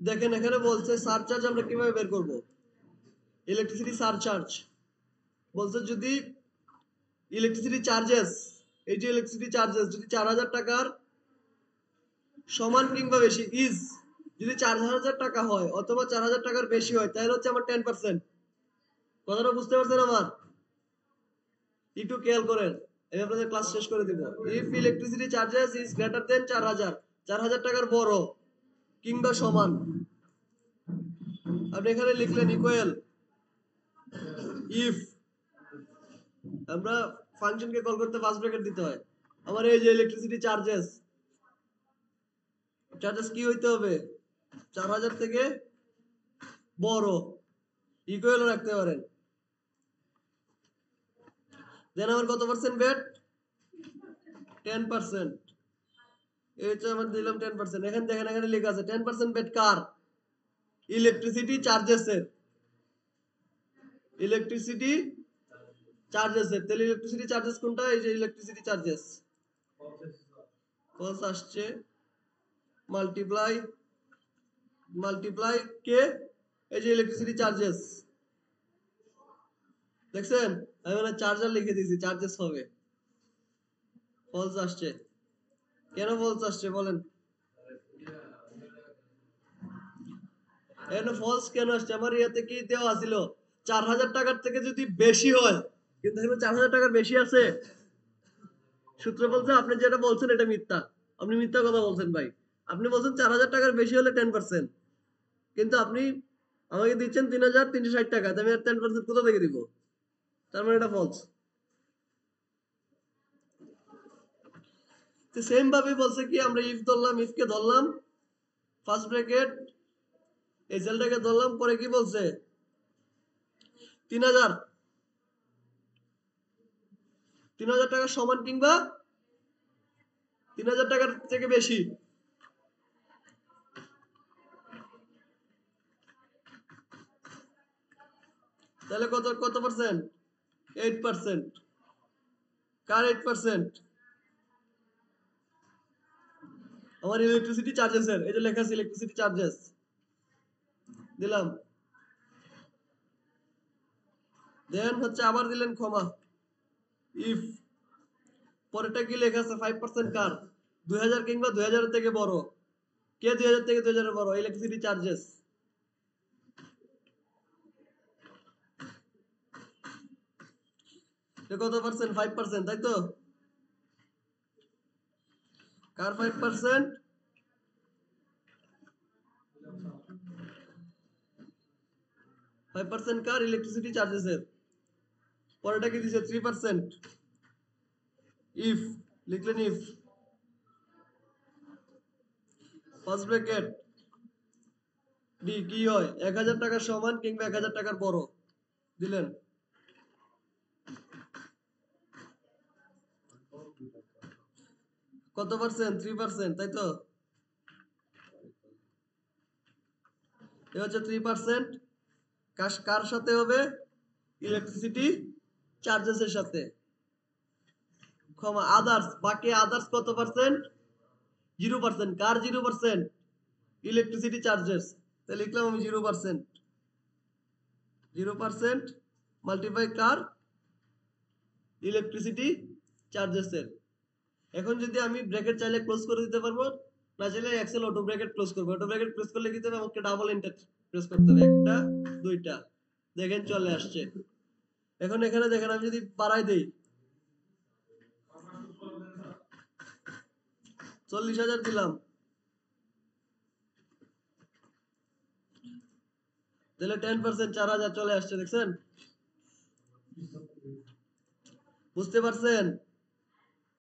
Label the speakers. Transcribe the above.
Speaker 1: দেখেন এখানে বলছে সারচার্জ আমরা কিভাবে বের করব। ইলেকট্রিসিটি সারচার্জ বলছে যদি ইলেকট্রিসিটি চার্জেস, এই যে ইলেকট্রিসিটি চার্জেস যদি 4000 টাকার সমান কিংবা বেশি ইজ, যদি 4000 টাকা হয় অথবা 4000 টাকার বেশি হয় তাহলে হচ্ছে আমার 10%। কথাটা বুঝতে পারছেন আমার? একটু খেয়াল করেন, আমি আপনাদের ক্লাস শেষ করে দিব। If electricity charges is greater than 4000 টাকার বড় কিংবা সমান, আপনি এখানে লিখলেন ইকুয়াল ইফ, আমরা ফাংশনকে কল করতে ফার্স্ট ব্র্যাকেট দিতে হয়। আমার এই যে ইলেকট্রিসিটি চার্জেস, চার্জেস কি হইতে হবে 4000 থেকে বড়, ইকুয়াল রাখতে পারেন। দেন আমার কত পার্সেন্ট বেট 10%, এই হচ্ছে আমরা দিলাম 10%। এখানে দেখেন এখানে লেখা আছে 10% বেট কার, ইলেকট্রিসিটি চার্জেসের, ইলেকট্রিসিটি চার্জেসের। তাহলে ইলেকট্রিসিটি চার্জেস কোনটা, এই যে ইলেকট্রিসিটি চার্জেস কস আসছে মাল্টিপ্লাই মাল্টিপ্লাই কে, এই যে ইলেকট্রিসিটি চার্জেস দেখছেন, আমি মানে চার্জার লিখে দিয়েছি চার্জেস হবে, ফলস আসছে। কেন ফলস আসছে বলেন, এখানে ফলস কেন আসছে? আমার ইয়াতে কি দেওয়া ছিল 4000 টাকার থেকে যদি বেশি হয়, কিন্তু এখানে 4000 টাকার বেশি আছে। সূত্র বলছে আপনি যেটা বলছেন এটা মিথ্যা, আপনি মিথ্যা কথা বলছেন ভাই। আপনি বলছেন 4000 টাকার বেশি হলে 10%, কিন্তু আপনি আমাকে দিচ্ছেন 3360 টাকা, আমি আর 10% কোথা থেকে দিব? তার মানে এটা ফলস। তো সেম ভাবে বলছে কি, আমরা ইফ ধরলাম, ইফ কে ধরলাম ফার্স্ট ব্র্যাকেট, এই সেলটাকে ধরলাম, পরে কি বলছে 3000 টাকা সমান কিংবা 3000 টাকার থেকে বেশি, তাহলে কত কত পার্সেন্ট 8%। কার 8%? আমার ইলেকট্রিসিটি চার্জেসের, এই যে লেখা আছে ইলেকট্রিসিটি চার্জেস দিলাম। দেন হচ্ছে আবার দিলেন ক্ষমা ইফ, পরেরটা কি লেখা আছে 5% কার, 2000 কিংবা 2000 থেকে বড়, কে 2000 থেকে 2000 বড়, ইলেকট্রিসিটি চার্জেস। কত পার্সেন্ট 5%, তাই তো? কার 5%? 5% কার ইলেকট্রিসিটি চার্জেসের। পরেরটা কি দিছে 3%। ইফ লিখলেন ইফ ফার্স্ট ব্র্যাকেট ডি কি হয় 1000 টাকার সমান কিংবা 1000 টাকার বড় দিলেন। কত পার্সেন্ট 3%, তাই তো? এ হচ্ছে 3%, কার সাথে হবে ইলেকট্রিসিটি চার্জেসের সাথে, ক্ষমা আদার্স, বাকি আদার্স কত পার্সেন্ট 0%। কার 0%? Electricity charges. তাহলে লিখলাম আমি 0%, 0% মাল্টিপ্লাই কার ইলেকট্রিসিটি চার্জেসের। এখন যদি আমি ব্র্যাকেট চাইলে ক্লোজ করে দিতে পারবো, না চাইলে এক্সেল অটো ব্র্যাকেট ক্লোজ করবো। অটো ব্র্যাকেট ক্লোজ করলে কি হবে, আমাকে ডাবল এন্টার প্রেস করতে হবে, একটা দুইটা, দেখেন চলে আসছে। এখন এখানে দেখেন আমি যদি বাড়াই দেই 40,000 দিলাম, তাহলে 10% 4000 চলে আসছে, দেখছেন? বুঝতে পারছেন?